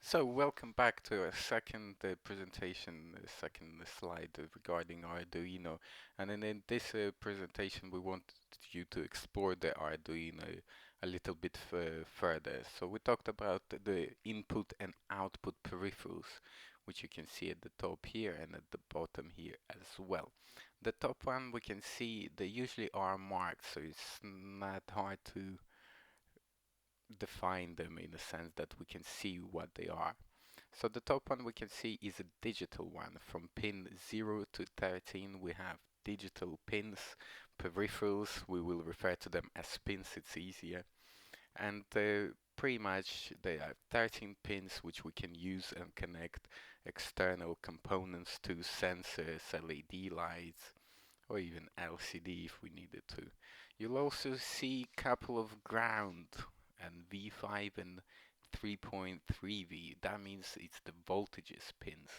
So, welcome back to our second presentation, second slide regarding Arduino. And in this presentation, we want you to explore the Arduino a little bit further. So, we talked about the input and output peripherals, which you can see at the top here and at the bottom here as well. The top one we can see they usually are marked, so it's not hard to define them in the sense that we can see what they are. So the top one we can see is a digital one. From pin 0 to 13 we have digital pins, peripherals, we will refer to them as pins, it's easier. And pretty much they have 13 pins which we can use and connect external components to sensors, LED lights, or even LCD if we needed to. You'll also see a couple of ground and V5 and 3.3V. That means it's the voltages pins.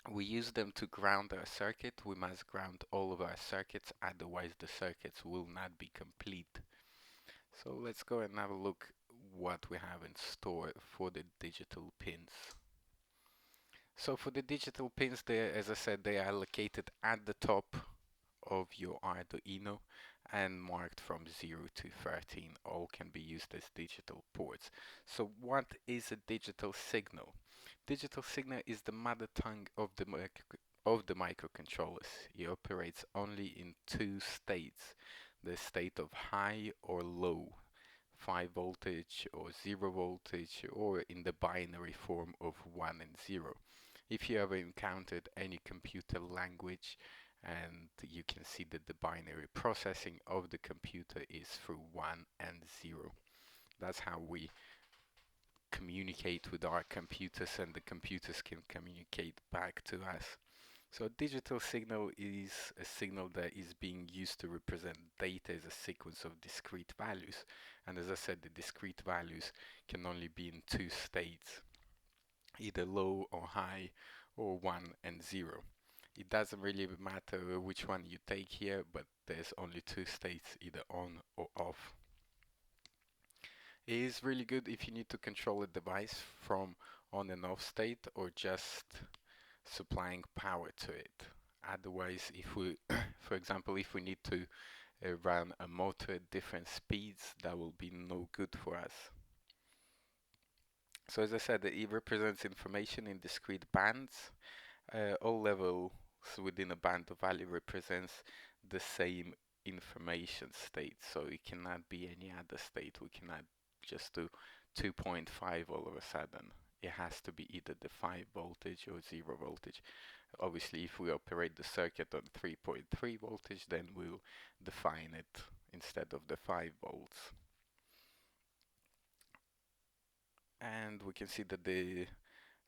We use them to ground our circuit. We must ground all of our circuits, otherwise the circuits will not be complete. So let's go and have a look what we have in store for the digital pins. So for the digital pins, as I said, they are located at the top of your Arduino and marked from 0 to 13. All can be used as digital ports. So what is a digital signal? Digital signal is the mother tongue of the microcontrollers. It operates only in two states, the state of high or low, 5 voltage or 0 voltage, or in the binary form of 1 and 0. If you ever encountered any computer language, and you can see that the binary processing of the computer is through 1 and 0. That's how we communicate with our computers, and the computers can communicate back to us. So a digital signal is a signal that is being used to represent data as a sequence of discrete values. And as I said, the discrete values can only be in two states, either low or high, or 1 and 0. It doesn't really matter which one you take here, but there's only two states, either on or off. It is really good if you need to control a device from on and off state, or just supplying power to it. Otherwise, if we, for example, if we need to run a motor at different speeds, that will be no good for us. So as I said, it represents information in discrete bands. All levels within a band of value represents the same information state, so it cannot be any other state. We cannot just do 2.5 all of a sudden. It has to be either the 5 voltage or 0 voltage. Obviously, if we operate the circuit on 3.3 voltage, then we'll define it instead of the 5 volts. And we can see that they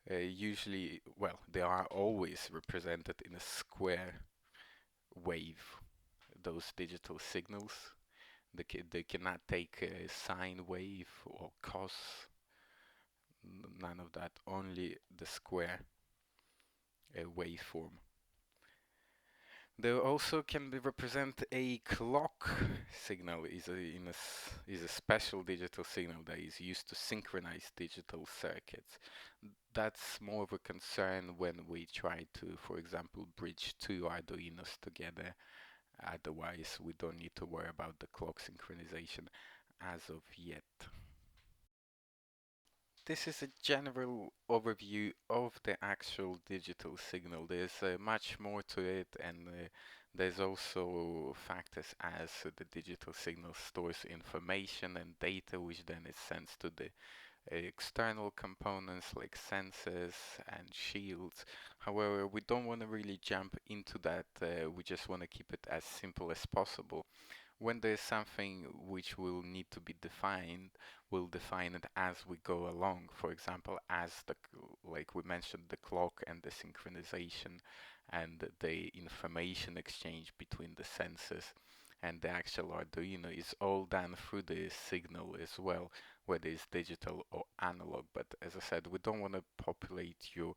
usually, well, they are always represented in a square wave, those digital signals. They cannot take a sine wave or cos, none of that, only the square waveform. They also can represent a clock signal. Is a special digital signal that is used to synchronize digital circuits. That's more of a concern when we try to, for example, bridge two Arduinos together. Otherwise, we don't need to worry about the clock synchronization as of yet. This is a general overview of the actual digital signal. There's much more to it, and there's also factors as the digital signal stores information and data, which then is sent to the external components like sensors and shields. However, we don't want to really jump into that. We just want to keep it as simple as possible. When there's something which will need to be defined, we'll define it as we go along. For example, as like we mentioned, the clock and the synchronization and the information exchange between the sensors and the actual Arduino is all done through the signal as well, whether it's digital or analog. But as I said, we don't want to populate your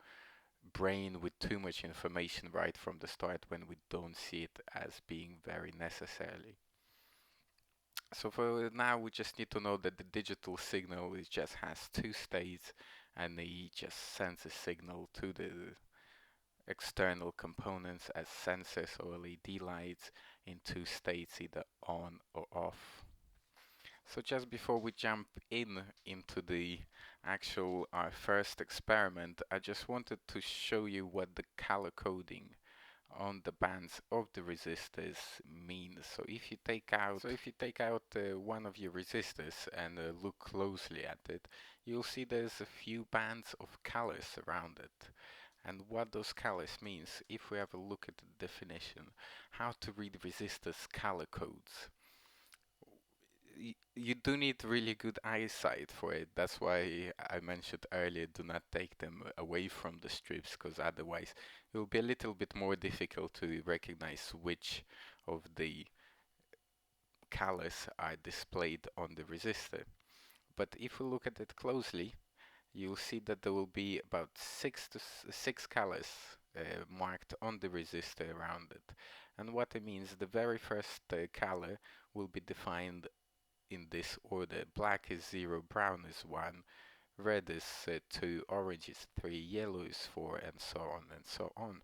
brain with too much information right from the start when we don't see it as being very necessary. So for now, we just need to know that the digital signal just has two states, and he just sends a signal to the external components as sensors or LED lights in two states, either on or off. So just before we jump into the actual our first experiment, I just wanted to show you what the color coding on the bands of the resistors means. So if you take out one of your resistors and look closely at it, you'll see there's a few bands of colors around it. And what those colors means, if we have a look at the definition, how to read resistors color codes. You do need really good eyesight for it. That's why I mentioned earlier, do not take them away from the strips, because otherwise it will be a little bit more difficult to recognize which of the colors are displayed on the resistor. But if we look at it closely, you'll see that there will be about six colors marked on the resistor around it. And what it means, the very first color will be defined in this order. Black is 0, brown is 1, red is 2, orange is 3, yellow is 4, and so on and so on.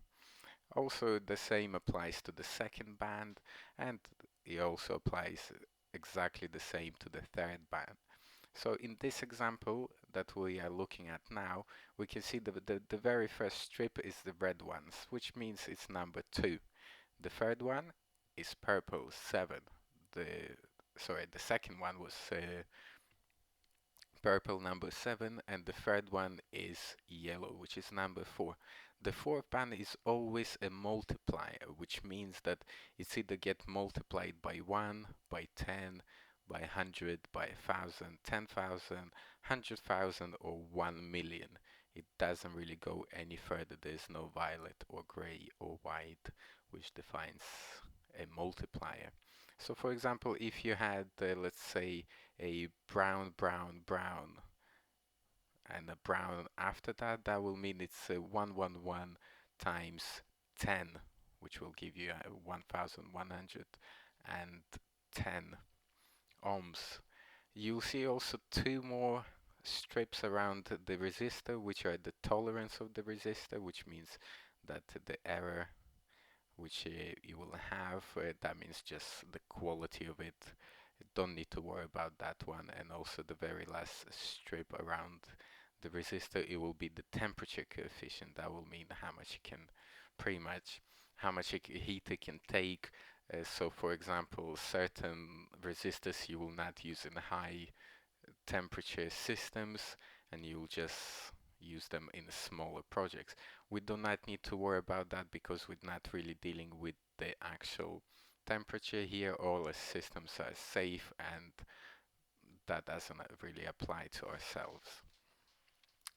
Also, the same applies to the second band, and it also applies exactly the same to the third band. So in this example that we are looking at now, we can see the very first strip is the red ones, which means it's number 2. The third one is purple, 7. The second one was purple, number 7, and the third one is yellow, which is number 4. The fourth band is always a multiplier, which means that it's either get multiplied by 1, by 10, by 100, by 1,000, 10,000, 100,000, or 1 million. It doesn't really go any further. There's no violet or gray or white, which defines a multiplier. So for example, if you had, let's say, a brown, brown, brown, and a brown after that, that will mean it's 111 times 10, which will give you 1,110 ohms. You'll see also 2 more strips around the resistor, which are the tolerance of the resistor, which means that the error which you will have, that means just the quality of it. You don't need to worry about that one. And also the very last strip around the resistor, it will be the temperature coefficient. That will mean how much it can, pretty much how much heat it can take. So for example, certain resistors you will not use in high temperature systems, and you'll just use them in smaller projects. We do not need to worry about that because we're not really dealing with the actual temperature here. All the systems are safe, and that doesn't really apply to ourselves.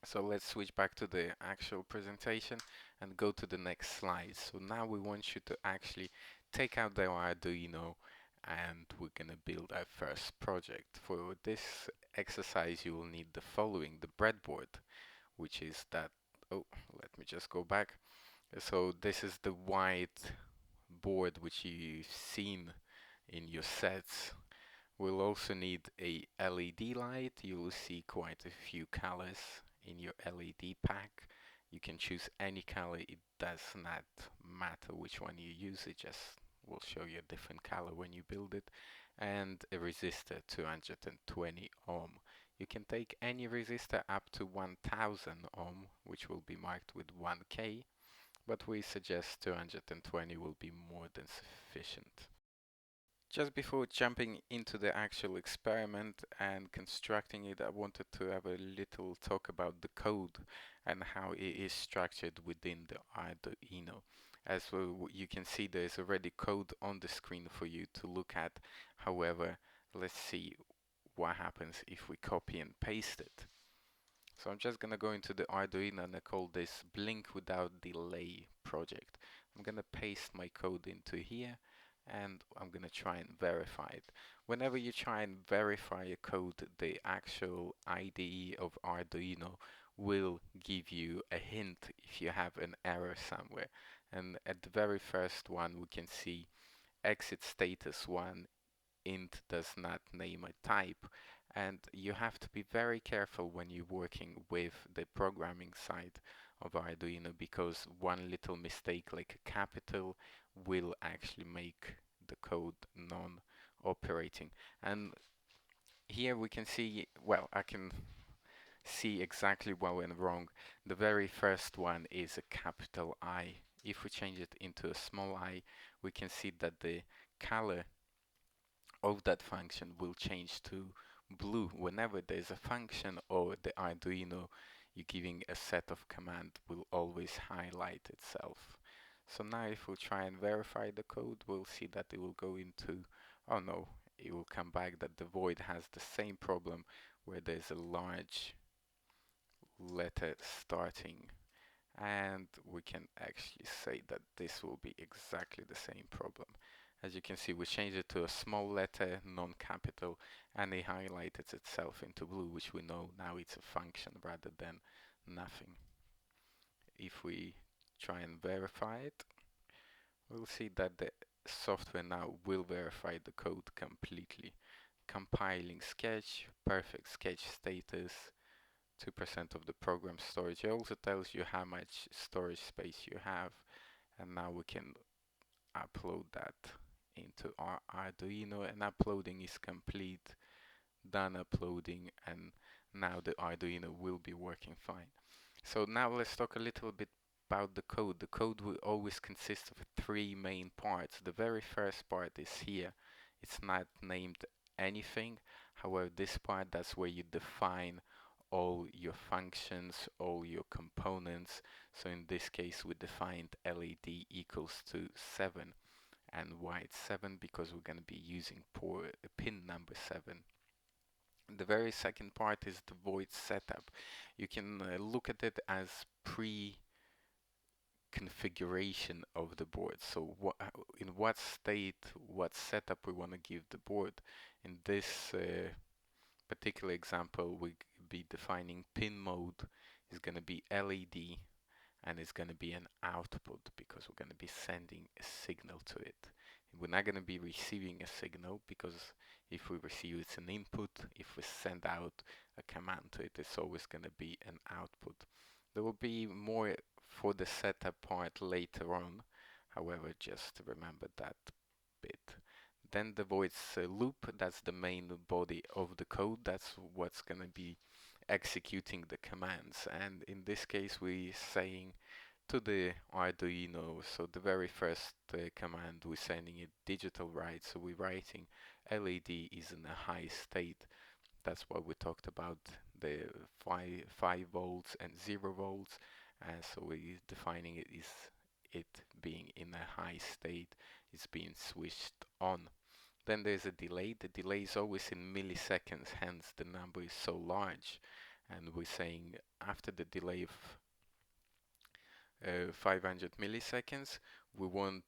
So let's switch back to the actual presentation and go to the next slide. So now we want you to actually take out the Arduino, and we're gonna build our first project. For this exercise you will need the following: the breadboard, which is that, oh, let me just go back. So this is the white board which you've seen in your sets. We'll also need a LED light. You will see quite a few colors in your LED pack. You can choose any color, it does not matter which one you use, it just will show you a different color when you build it. And a resistor, 220 ohm. You can take any resistor up to 1000 ohm, which will be marked with 1K, but we suggest 220 will be more than sufficient. Just before jumping into the actual experiment and constructing it, I wanted to have a little talk about the code and how it is structured within the Arduino. As you can see, there's already code on the screen for you to look at. However, let's see what happens if we copy and paste it. So I'm just gonna go into the Arduino and I call this Blink Without Delay project. I'm gonna paste my code into here, and I'm gonna try and verify it. Whenever you try and verify a code, the actual IDE of Arduino will give you a hint if you have an error somewhere. And at the very first one, we can see exit status 1, int does not name a type, And you have to be very careful when you're working with the programming side of Arduino, because one little mistake like a capital will actually make the code non-operating. And here we can see, well, I can see exactly what went wrong. The very first one is a capital I. If we change it into a small I, we can see that the color of that function will change to blue whenever there's a function, or the Arduino you're giving a set of command will always highlight itself. So now if we try and verify the code, we'll see that it will go into, oh no, it will come back that the void has the same problem where there's a large letter starting, and we can actually say that this will be exactly the same problem. As you can see, we changed it to a small letter, non-capital, and it highlighted itself into blue, which we know now it's a function rather than nothing. If we try and verify it, we'll see that the software now will verify the code completely. Compiling sketch, perfect sketch status, 2% of the program storage. It also tells you how much storage space you have, and now we can upload that into our Arduino, and uploading is complete. Done uploading, and now the Arduino will be working fine. So now let's talk a little bit about the code. The code will always consist of three main parts. The very first part is here. It's not named anything. However, this part, that's where you define all your functions, all your components. So in this case, we defined LED equals to 7. And why it's 7? Because we're going to be using pin number 7. The very second part is the void setup. You can look at it as pre-configuration of the board. So in what state, what setup we want to give the board. In this particular example, we be defining pin mode is going to be LED, and it's going to be an output because we're going to be sending a signal to it. We're not going to be receiving a signal, because if we receive it's an input. If we send out a command to it, it's always going to be an output. There will be more for the setup part later on. However, just remember that bit. Then the void loop, that's the main body of the code. That's what's going to be executing the commands. And in this case, we're saying to the Arduino, so the very first command, we're sending it digital write. So we're writing LED is in a high state. That's what we talked about, the 5 volts and 0 volts. And so we're defining it is it being in a high state, it's being switched on. Then there's a delay. The delay is always in milliseconds, hence the number is so large. And we're saying after the delay of 500 milliseconds, we want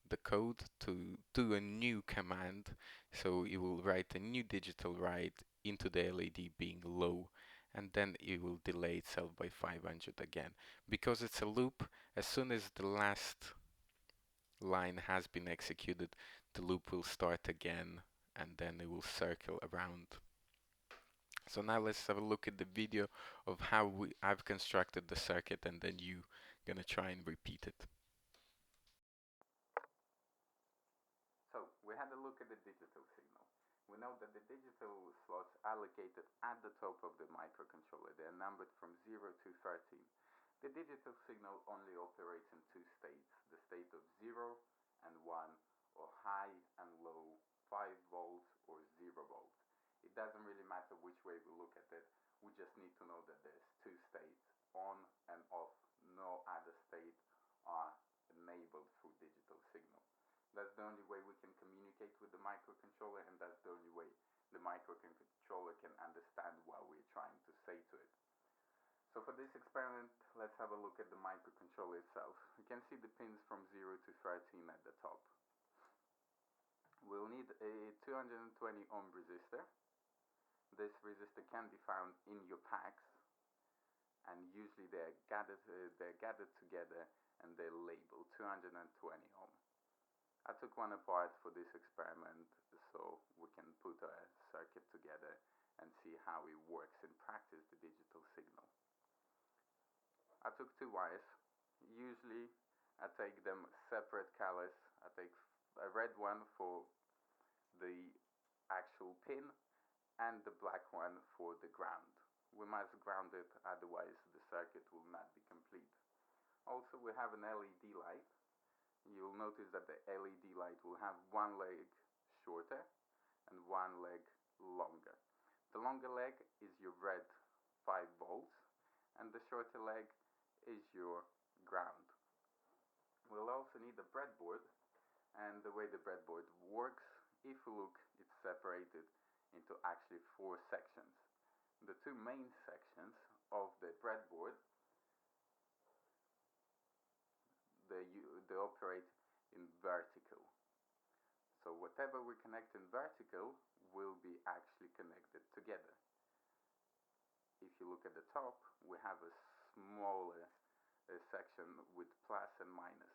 the code to do a new command. So it will write a new digital write into the LED being low, and then it will delay itself by 500 again. Because it's a loop, as soon as the last line has been executed, the loop will start again, and then it will circle around. So now let's have a look at the video of how I've constructed the circuit, and then you gonna try and repeat it. So we had a look at the digital signal. We know that the digital slots allocated at the top of the microcontroller, they are numbered from 0 to 13. The digital signal only operates in two states, the state of 0 and 1, or high and low, 5 volts or 0 volts. It doesn't really matter which way we look at it, we just need to know that there's two states, on and off. No other state are enabled through digital signal. That's the only way we can communicate with the microcontroller, and that's the only way the microcontroller can understand what we're trying to say to it. So for this experiment, let's have a look at the microcontroller itself. You can see the pins from 0 to 13 at the top. We'll need a 220 ohm resistor. This resistor can be found in your packs, and usually they're gathered together and they're labeled 220 ohm. I took one apart for this experiment so we can put a circuit together and see how it works in practice, the digital signal. I took 2 wires. Usually I take them separate colors. I take a red one for the actual pin and the black one for the ground. We must ground it, otherwise the circuit will not be complete. Also, we have an LED light. You'll notice that the LED light will have one leg shorter and one leg longer. The longer leg is your red 5 volts and the shorter leg is your ground. We'll also need a breadboard, and the way the breadboard works, if you look, it's separated into actually 4 sections. The 2 main sections of the breadboard, they operate in vertical. So whatever we connect in vertical will be actually connected together. If you look at the top, we have a smaller section with plus and minus.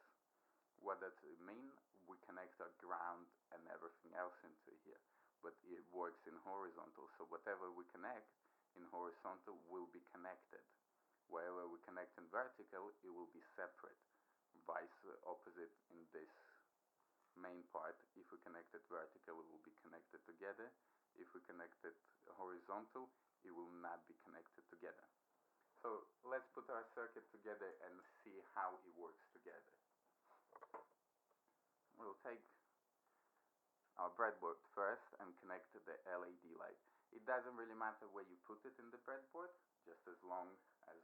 What does it mean? We connect our ground and everything else into here, but it works in horizontal, so whatever we connect in horizontal will be connected. Wherever we connect in vertical, it will be separate. Vice opposite in this main part. If we connect it vertical, it will be connected together. If we connect it horizontal, it will not be connected together. So let's put our circuit together and see how it works together. We'll take our breadboard first and connect to the LED light. It doesn't really matter where you put it in the breadboard, just as long as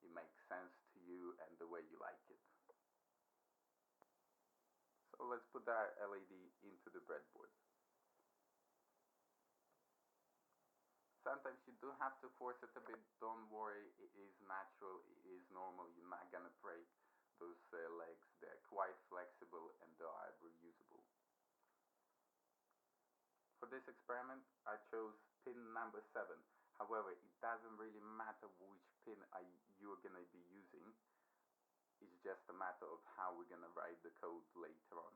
it makes sense to you and the way you like it. So let's put our LED into the breadboard. Sometimes you do have to force it a bit. Don't worry, it is natural, it is normal. You're not gonna break those legs. They're quite flexible and they are reusable. For this experiment, I chose pin number 7. However, it doesn't really matter which pin you're gonna be using. It's just a matter of how we're gonna write the code later on.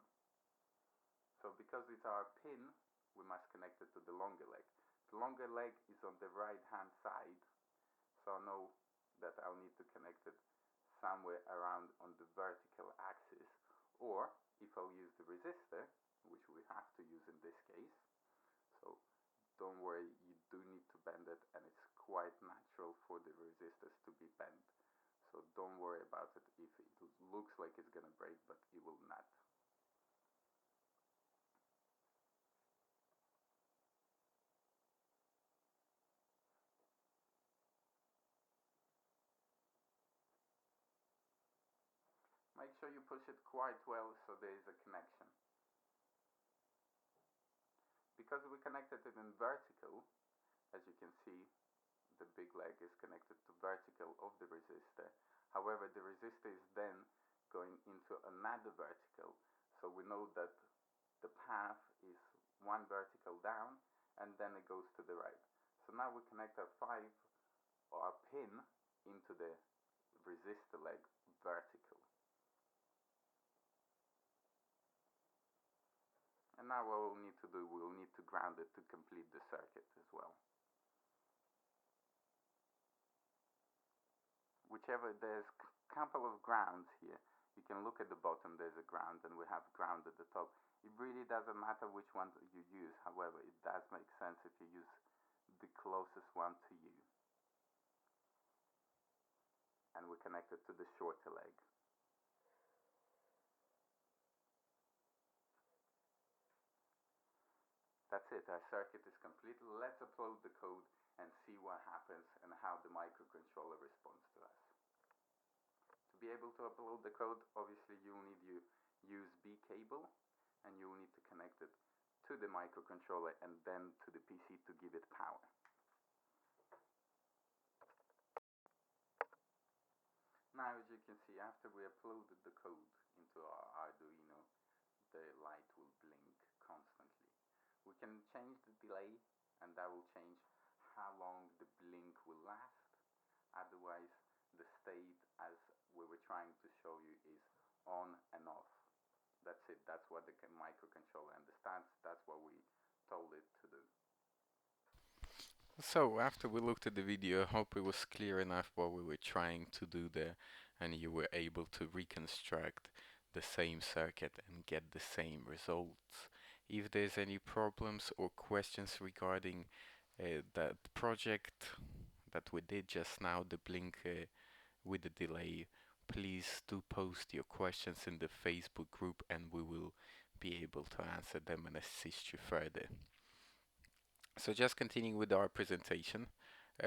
So because it's our pin, we must connect it to the longer leg. The longer leg is on the right hand side, so I know that I'll need to connect it somewhere around on the vertical axis, or if I'll use the resistor, which we have to use in this case, so don't worry, you do need to bend it, and it's quite natural for the resistors to be bent, so don't worry about it if it looks like it's gonna break, but it will not. Make sure you push it quite well so there is a connection. Because we connected it in vertical, as you can see, the big leg is connected to vertical of the resistor. However, the resistor is then going into another vertical, so we know that the path is one vertical down and then it goes to the right. So now we connect our 5 or our pin into the resistor leg vertical. And now what we'll need to do, we'll need to ground it to complete the circuit as well. Whichever, there's a couple of grounds here. You can look at the bottom, there's a ground, and we have ground at the top. It really doesn't matter which one you use, however, it does make sense if you use the closest one to you. And we connect it to the shorter leg. That's it, our circuit is complete. Let's upload the code and see what happens and how the microcontroller responds to us. To be able to upload the code, obviously you'll need your USB cable and you'll need to connect it to the microcontroller and then to the PC to give it power. Now, as you can see, after we uploaded the code into our Arduino, the light will blink constantly. We can change the delay, and that will change how long the blink will last. Otherwise, the state, as we were trying to show you, is on and off. That's it. That's what the microcontroller understands. That's what we told it to do. So after we looked at the video, I hope it was clear enough what we were trying to do there, and you were able to reconstruct the same circuit and get the same results. If there's any problems or questions regarding that project that we did just now, the blink with the delay, please do post your questions in the Facebook group and we will be able to answer them and assist you further. So just continuing with our presentation,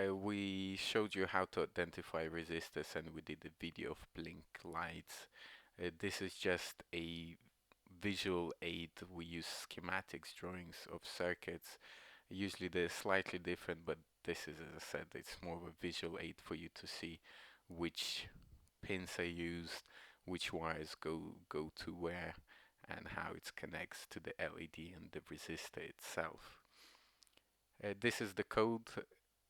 we showed you how to identify resistors and we did a video of blink lights. This is just a visual aid. We use schematics drawings of circuits. Usually they're slightly different, but this is, as I said, it's more of a visual aid for you to see which pins are used, which wires go to where, and how it connects to the LED and the resistor itself. This is the code.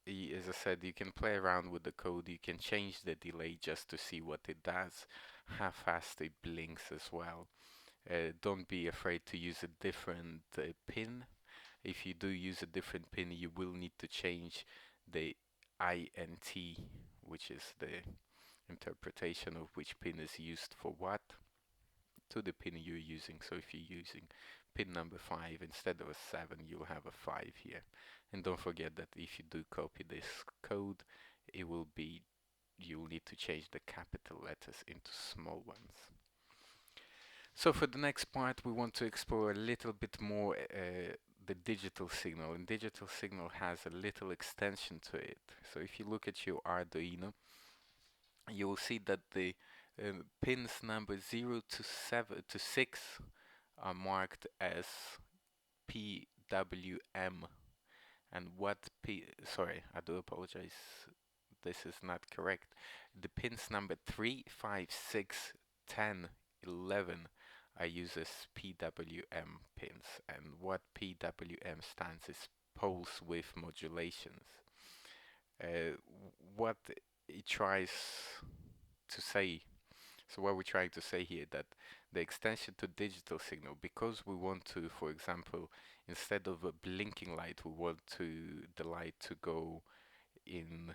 As I said, you can play around with the code. You can change the delay just to see what it does, how fast it blinks as well. Don't be afraid to use a different pin. If you do use a different pin, you will need to change the INT, which is the interpretation of which pin is used for what, to the pin you're using. So if you're using pin number 5 instead of a 7, you'll have a 5 here. And don't forget that if you do copy this code, it will be, you'll need to change the capital letters into small ones. So for the next part, we want to explore a little bit more the digital signal. And digital signal has a little extension to it. So if you look at your Arduino, you will see that the pins number 0 to 6 are marked as PWM. And what sorry, I do apologize, this is not correct. The pins number 3, 5, 6, 10, 11 are used as PWM pins, and what PWM stands is pulse width modulations. What it tries to say, so what we're trying to say here, that the extension to digital signal, because we want to, for example, instead of a blinking light, we want the light to go in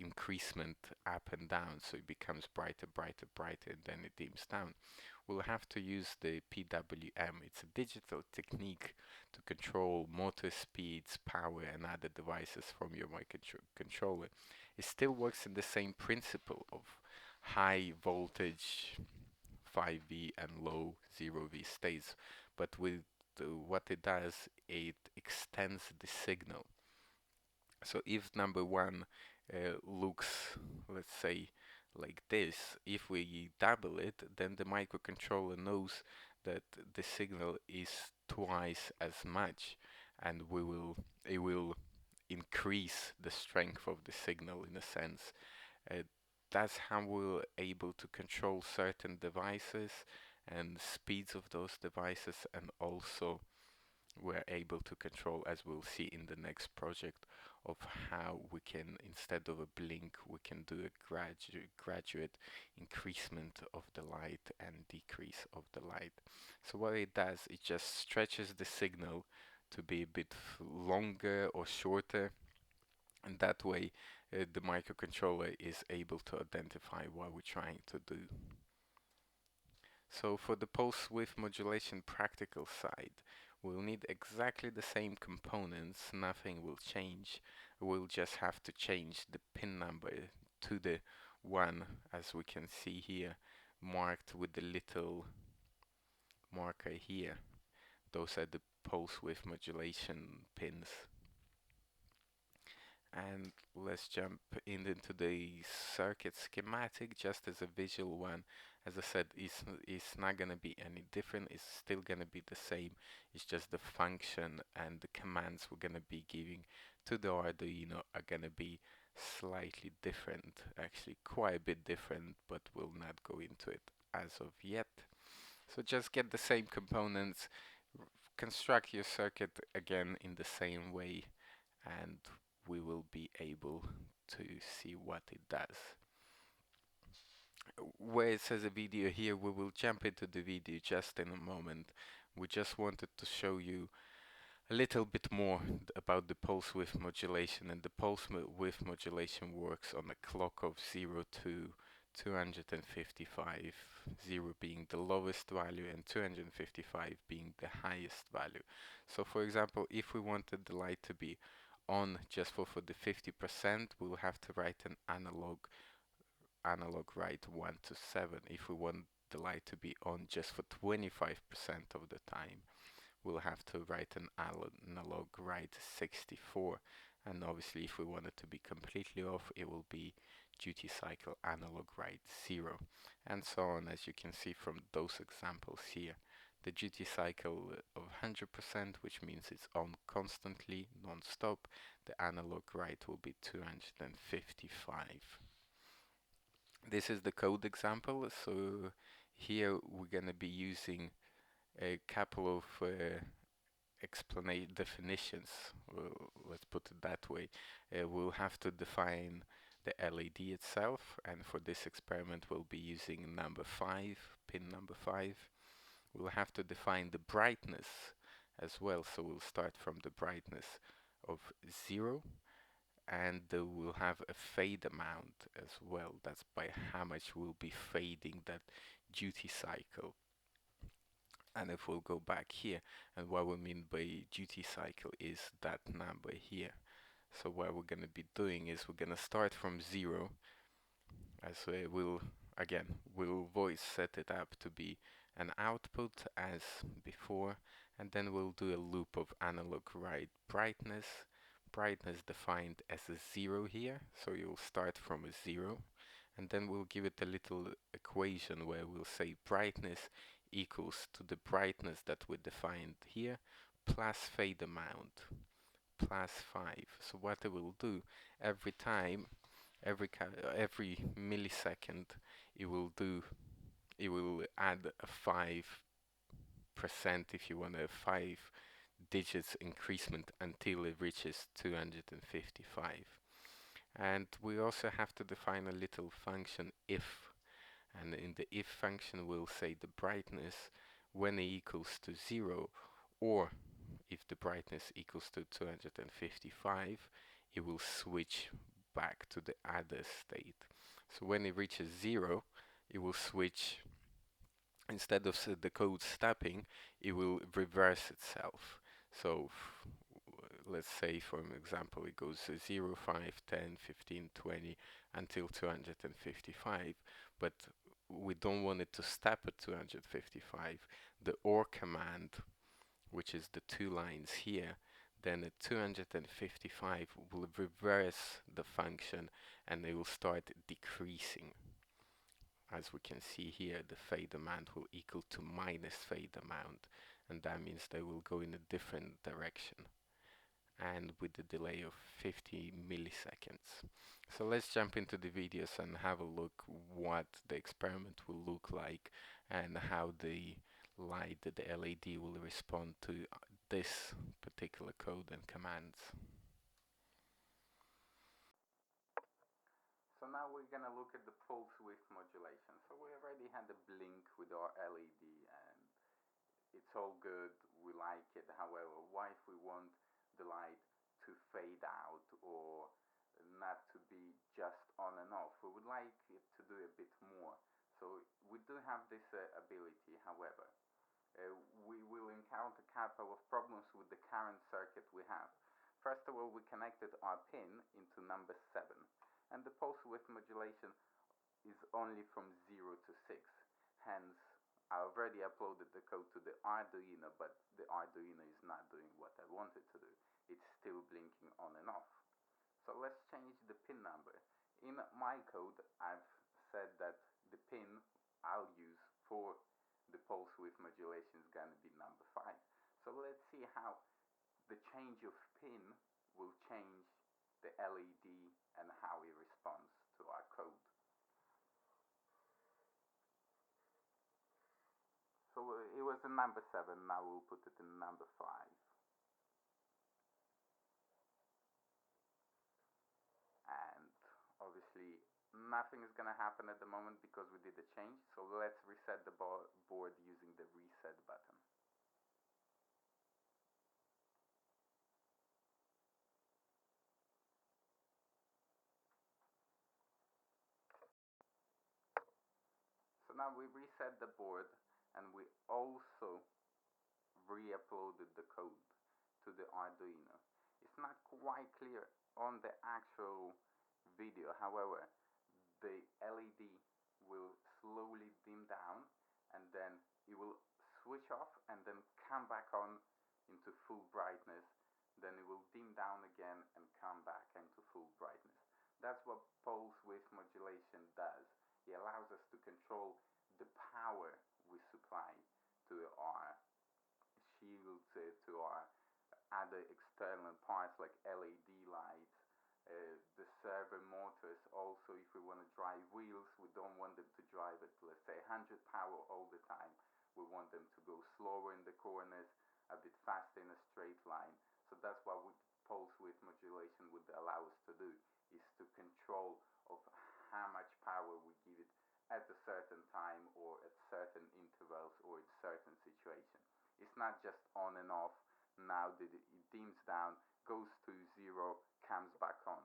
increasement up and down, so it becomes brighter, brighter, brighter, and then it dims down. We'll have to use the PWM. It's a digital technique to control motor speeds, power, and other devices from your microcontroller. It still works in the same principle of high voltage 5V and low 0V states, but with what it does, it extends the signal. So if number 1 looks, let's say, like this, if we double it, then the microcontroller knows that the signal is twice as much, and it will increase the strength of the signal in a sense. That's how we're able to control certain devices and speeds of those devices, and also we're able to control, as we'll see in the next project, of how we can, instead of a blink, we can do a graduate increasement of the light and decrease of the light. So what it does, it just stretches the signal to be a bit longer or shorter, and that way the microcontroller is able to identify what we're trying to do. So for the pulse width modulation practical side, we'll need exactly the same components, nothing will change. We'll just have to change the pin number to the one, as we can see here, marked with the little marker here. Those are the pulse width modulation pins. And let's jump into the circuit schematic just as a visual one. As I said, it's not going to be any different. It's still going to be the same. It's just the function and the commands we're going to be giving to the Arduino are going to be slightly different. Actually, quite a bit different, but we'll not go into it as of yet. So just get the same components, construct your circuit again in the same way, and we will be able to see what it does. Where it says a video here, we will jump into the video just in a moment. We just wanted to show you A little bit more about the pulse width modulation, and the pulse width modulation works on a clock of 0 to 255, 0 being the lowest value and 255 being the highest value. So for example, if we wanted the light to be on just for the 50%, we'll have to write an analog write 1 to 7. If we want the light to be on just for 25% of the time, we'll have to write an analog write 64. And obviously if we want it to be completely off, it will be duty cycle analog write 0, and so on, as you can see from those examples here. The duty cycle of 100%, which means it's on constantly, non-stop, the analog write will be 255. This is the code example, so here we're going to be using a couple of definitions. Well, let's put it that way. We'll have to define the LED itself, and for this experiment we'll be using number 5, pin number 5. We'll have to define the brightness as well, so we'll start from the brightness of 0, and we'll have a fade amount as well. That's by how much we'll be fading that duty cycle. And if we'll go back here, and what we mean by duty cycle is that number here. So what we're going to be doing is we're going to start from 0, as we'll voice set it up to be an output as before, and then we'll do a loop of analog write brightness defined as a 0 here, so you'll start from a 0, and then we'll give it a little equation where we'll say brightness equals to the brightness that we defined here plus fade amount plus 5. So what it will do, every time, every millisecond, it will add a 5%, if you want, a 5 digits increasement until it reaches 255. And we also have to define a little function if, and in the if function we'll say the brightness when it equals to 0, or if the brightness equals to 255, it will switch back to the other state. So when it reaches 0, it will switch. Instead of the code stopping, it will reverse itself. So let's say, for example, it goes 0, 5, 10, 15, 20 until 255, but we don't want it to stop at 255. The OR command, which is the 2 lines here, then at 255 will reverse the function and it will start decreasing. As we can see here, the fade amount will equal to minus fade amount, and that means they will go in a different direction, and with a delay of 50 milliseconds. So let's jump into the videos and have a look what the experiment will look like and how the light, the LED, will respond to this particular code and commands. So now we're going to look at the pulse width modulation. So we already had a blink with our LED and it's all good, we like it. However, what if we want the light to fade out or not to be just on and off? We would like it to do a bit more. So we do have this ability. However, we will encounter a couple of problems with the current circuit we have. First of all, we connected our pin into number 7, and the pulse width modulation is only from 0 to 6. Hence, I already uploaded the code to the Arduino, but the Arduino is not doing what I want it to do. It's still blinking on and off. So let's change the pin number. In my code, I've said that the pin I'll use for the pulse width modulation is going to be number 5. So let's see how the change of pin will change the LED and how it responds to our code. So it was in number 7, now we'll put it in number 5. And obviously nothing is going to happen at the moment because we did a change, so let's reset the board using the reset button. now we reset the board and we also re-uploaded the code to the Arduino. It's not quite clear on the actual video, however, the LED will slowly dim down and then it will switch off and then come back on into full brightness, then it will dim down again and come back into full brightness. That's what pulse width modulation does. It allows us to control the power we supply to our shields, to our other external parts like LED lights, the servo motors. Also, if we want to drive wheels, we don't want them to drive at, let's say, 100 power all the time. We want them to go slower in the corners, a bit faster in a straight line. So that's what pulse width modulation would allow us to do, is to control of how much power we give it at a certain time or at certain intervals or in certain situations. It's not just on and off. Now that it dims down, goes to 0, comes back on.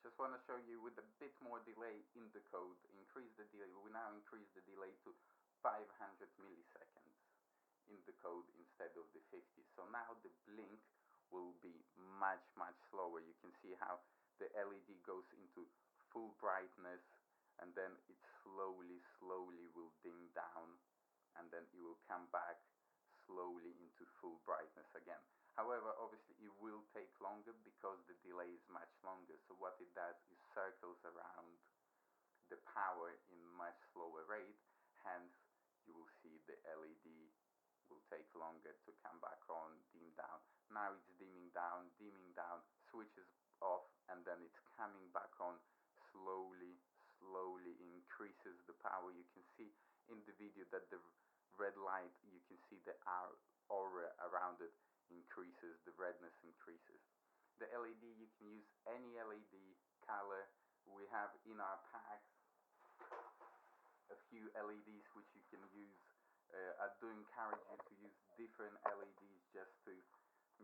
Just want to show you with a bit more delay in the code, increase the delay. We now increase the delay to 500 milliseconds in the code instead of the 50. So now the blink will be much slower. You can see how the LED goes into full brightness and then it slowly will dim down and then it will come back slowly into full brightness again. However, obviously it will take longer because the delay is much longer. So what it does is circles around the power in much slower rate. Hence, you will see the LED will take longer to come back on, dim down. Now it's dimming down, switches off, and then it's coming back on slowly increases the power. You can see in the video that the red light, you can see the aura around it increases, the redness increases. The LED, you can use any LED color. We have in our packs a few LEDs which you can use. I do encourage you to use different LEDs just to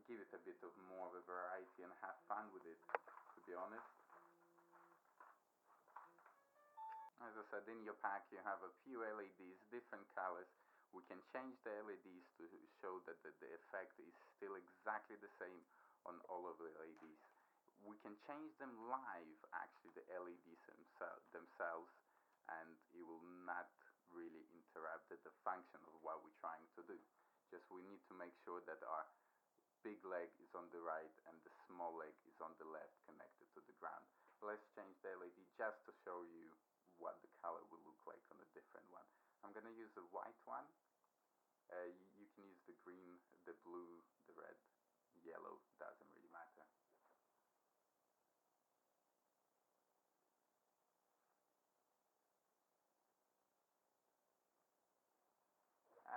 give it a bit of more of a variety and have fun with it, to be honest. As I said, in your pack you have a few LEDs, different colors. We can change the LEDs to show that the effect is still exactly the same on all of the LEDs. We can change them live, actually, the LEDs themselves, and it will not really interrupt the function of what we're trying to do. Just we need to make sure that our big leg is on the right and the small leg is on the left, connected to the ground. Let's change the LED just to show you what the color will look like on a different one. I'm going to use a white one. You can use the green, the blue, the red, yellow, doesn't really matter.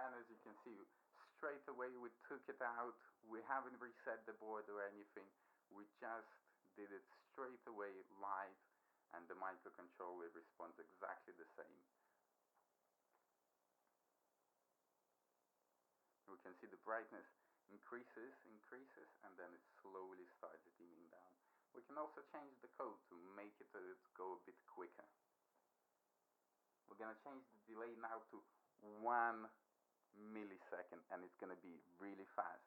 And as you can see, straight away we took it out. We haven't reset the board or anything. We just did it straight away live, and the microcontroller responds exactly the same. We can see the brightness increases, and then it slowly starts dimming down. We can also change the code to make it go a bit quicker. We're going to change the delay now to 1 millisecond, and it's going to be really fast.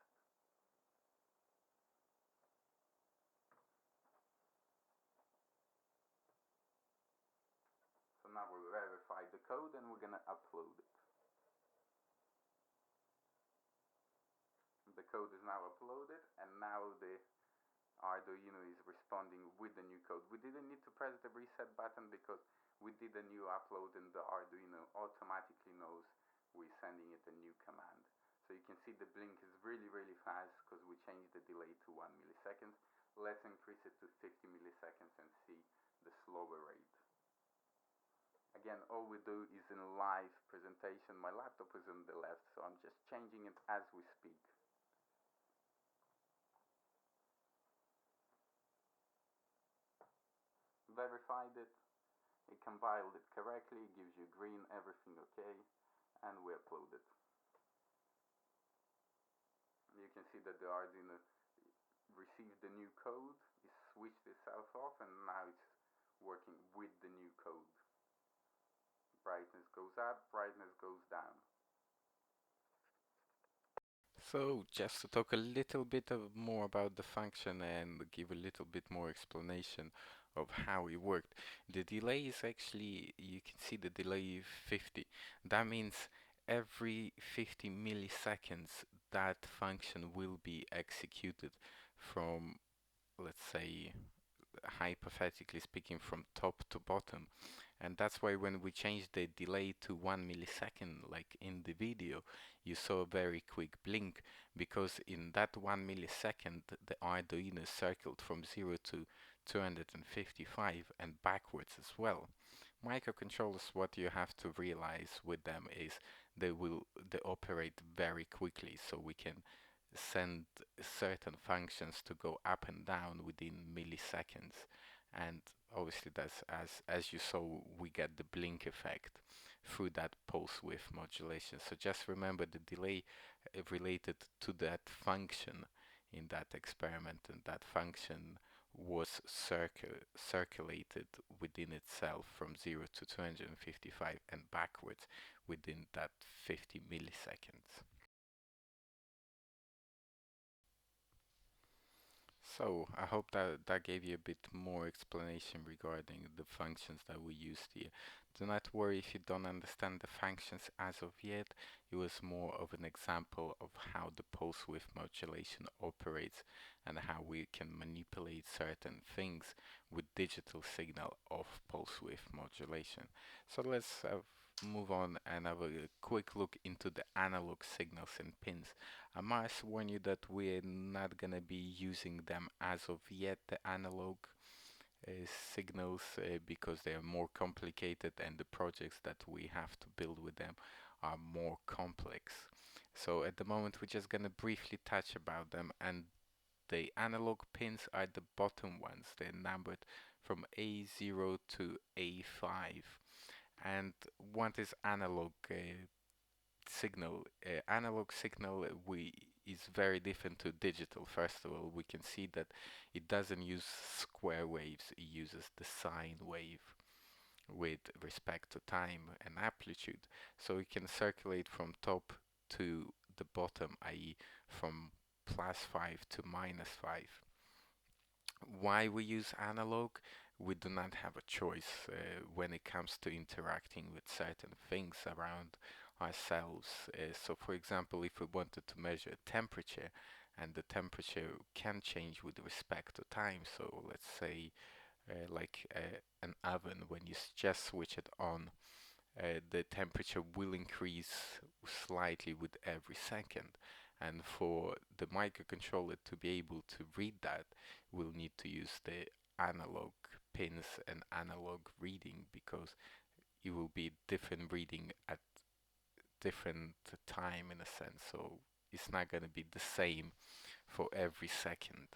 So now we verified the code and we're going to upload it. The code is now uploaded, and now the Arduino is responding with the new code. We didn't need to press the reset button because we did a new upload and the Arduino automatically knows we're sending it a new command. So you can see the blink is really fast because we changed the delay to 1 millisecond. Let's increase it to 50 milliseconds and see the slower rate. Again, all we do is in live presentation. My laptop is on the left, so I'm just changing it as we speak. Verified it, it compiled it correctly, it gives you green, everything okay, and we upload it. You can see that the Arduino received the new code, it switched itself off, and now it's working with the new code. Brightness goes up, brightness goes down. So just to talk a little bit more about the function and give a little bit more explanation of how it worked. The delay is actually, you can see the delay 50. That means every 50 milliseconds that function will be executed from, let's say, hypothetically speaking, from top to bottom. And that's why when we changed the delay to 1 millisecond, like in the video, you saw a very quick blink, because in that 1 millisecond, the Arduino circled from 0 to 255 and backwards as well. Microcontrollers, what you have to realize with them is they operate very quickly, so we can send certain functions to go up and down within milliseconds. And obviously that's, as you saw, we get the blink effect through that pulse width modulation. So just remember the delay related to that function in that experiment, and that function was circulated within itself from 0 to 255 and backwards within that 50 milliseconds. So I hope that gave you a bit more explanation regarding the functions that we used here. Do not worry if you don't understand the functions as of yet. It was more of an example of how the pulse width modulation operates and how we can manipulate certain things with digital signal of pulse width modulation. So let's move on and have a quick look into the analog signals and pins. I must warn you that we're not gonna be using them as of yet, the analog signals, because they are more complicated and the projects that we have to build with them are more complex. So at the moment we're just gonna briefly touch about them, and the analog pins are the bottom ones. They're numbered from A0 to A5. And what is analog signal? Analog signal is very different to digital. First of all, we can see that it doesn't use square waves, it uses the sine wave with respect to time and amplitude. So it can circulate from top to the bottom, i.e. from +5 to -5. Why we use analog? We do not have a choice when it comes to interacting with certain things around ourselves. So for example, if we wanted to measure temperature, and the temperature can change with respect to time, so let's say an oven, when you just switch it on, the temperature will increase slightly with every second. And for the microcontroller to be able to read that, we'll need to use the analog pins and analog reading, because it will be different reading at different time in a sense. So it's not going to be the same for every second.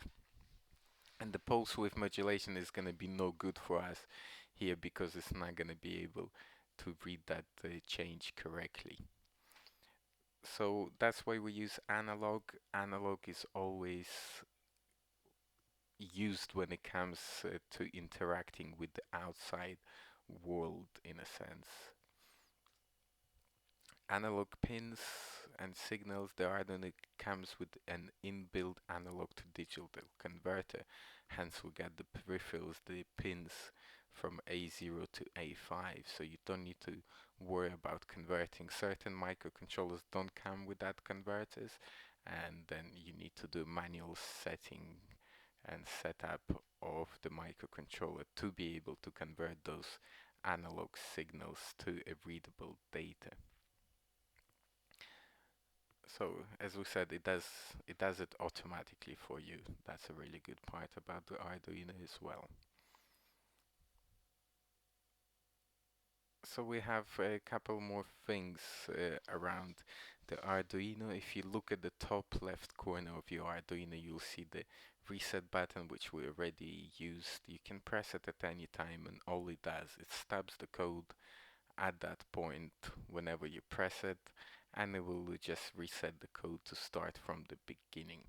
And the pulse width modulation is going to be no good for us here, because it's not going to be able to read that change correctly. So that's why we use analog. Analog is always used when it comes to interacting with the outside world, in a sense. Analog pins and signals, the Arduino comes with an inbuilt analog to digital converter. Hence we get the peripherals, the pins from A0 to A5, so you don't need to worry about converting. Certain microcontrollers don't come with that converters, and then you need to do manual setting and setup of the microcontroller to be able to convert those analog signals to a readable data. So as we said, it does it automatically for you. That's a really good part about the Arduino as well. So we have a couple more things around the Arduino. If you look at the top left corner of your Arduino, you'll see the reset button, which we already used. You can press it at any time, and all it does, it stubs the code at that point whenever you press it, and it will just reset the code to start from the beginning.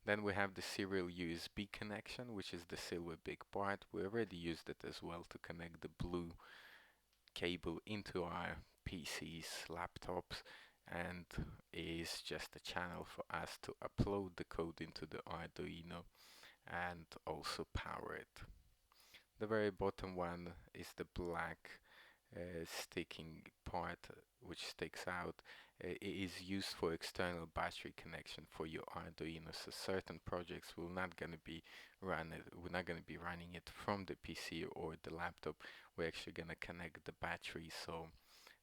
Then we have the serial USB connection, which is the silver big part. We already used it as well to connect the blue cable into our PCs, laptops, and is just a channel for us to upload the code into the Arduino and also power it. The very bottom one is the black sticking part which sticks out. It is used for external battery connection for your Arduino. So certain projects we're not going to be running it from the PC or the laptop. We're actually going to connect the battery so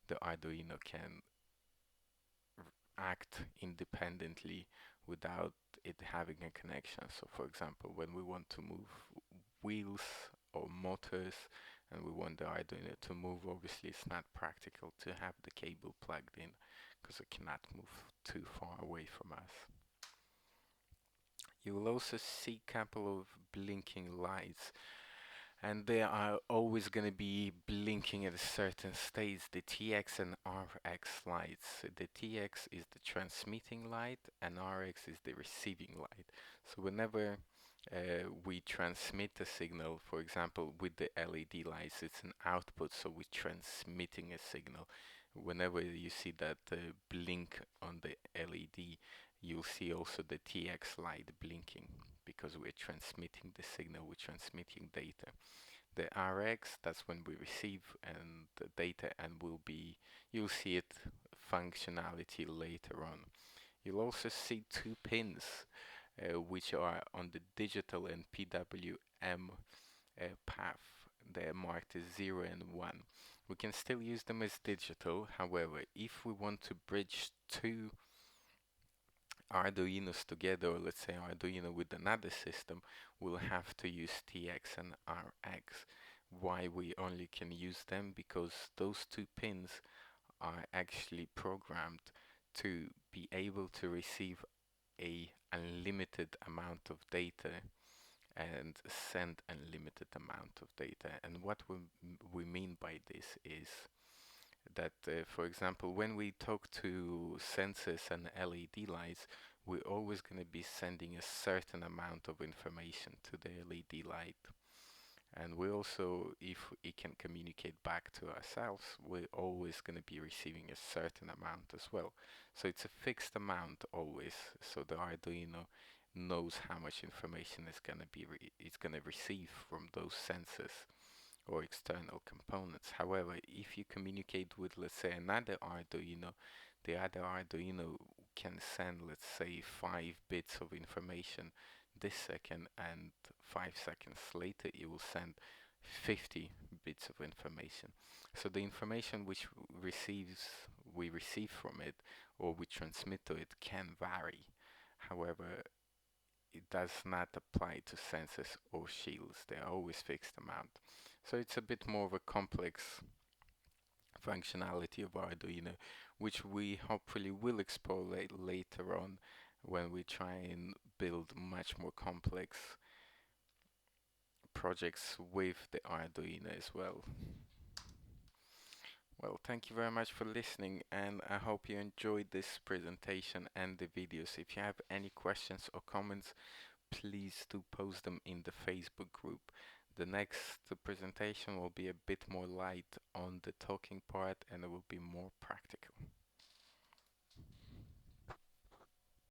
the Arduino can act independently without it having a connection. So for example, when we want to move wheels or motors and we want the Arduino to move, obviously it's not practical to have the cable plugged in because it cannot move too far away from us. You will also see a couple of blinking lights, and they are always going to be blinking at a certain stage, the TX and RX lights. The TX is the transmitting light and RX is the receiving light. So whenever we transmit a signal, for example, with the LED lights, it's an output, so we're transmitting a signal. Whenever you see that blink on the LED, you'll see also the TX light blinking because we're transmitting the signal, we're transmitting data. The RX, that's when we receive and the data, and you'll see it functionality later on. You'll also see two pins which are on the digital and PWM path. They're marked as 0 and 1. We can still use them as digital. However, if we want to bridge two Arduinos together, or let's say Arduino with another system, we'll have to use TX and RX. Why we only can use them? Because those two pins are actually programmed to be able to receive a unlimited amount of data and send unlimited amount of data. And what we mean by this is that, for example, when we talk to sensors and LED lights, we're always going to be sending a certain amount of information to the LED light. And we also, if it can communicate back to ourselves, we're always going to be receiving a certain amount as well. So it's a fixed amount always. So the Arduino knows how much information it's going to receive from those sensors or external components. However, if you communicate with, let's say, another Arduino, the other Arduino can send, let's say, 5 bits of information this second, and 5 seconds later it will send 50 bits of information. So the information which we receive from it or we transmit to it can vary. However, it does not apply to sensors or shields. They are always fixed amount. So it's a bit more of a complex functionality of Arduino, which we hopefully will explore later on when we try and build much more complex projects with the Arduino as well. Well, thank you very much for listening, and I hope you enjoyed this presentation and the videos. If you have any questions or comments, please do post them in the Facebook group. The next presentation will be a bit more light on the talking part and it will be more practical.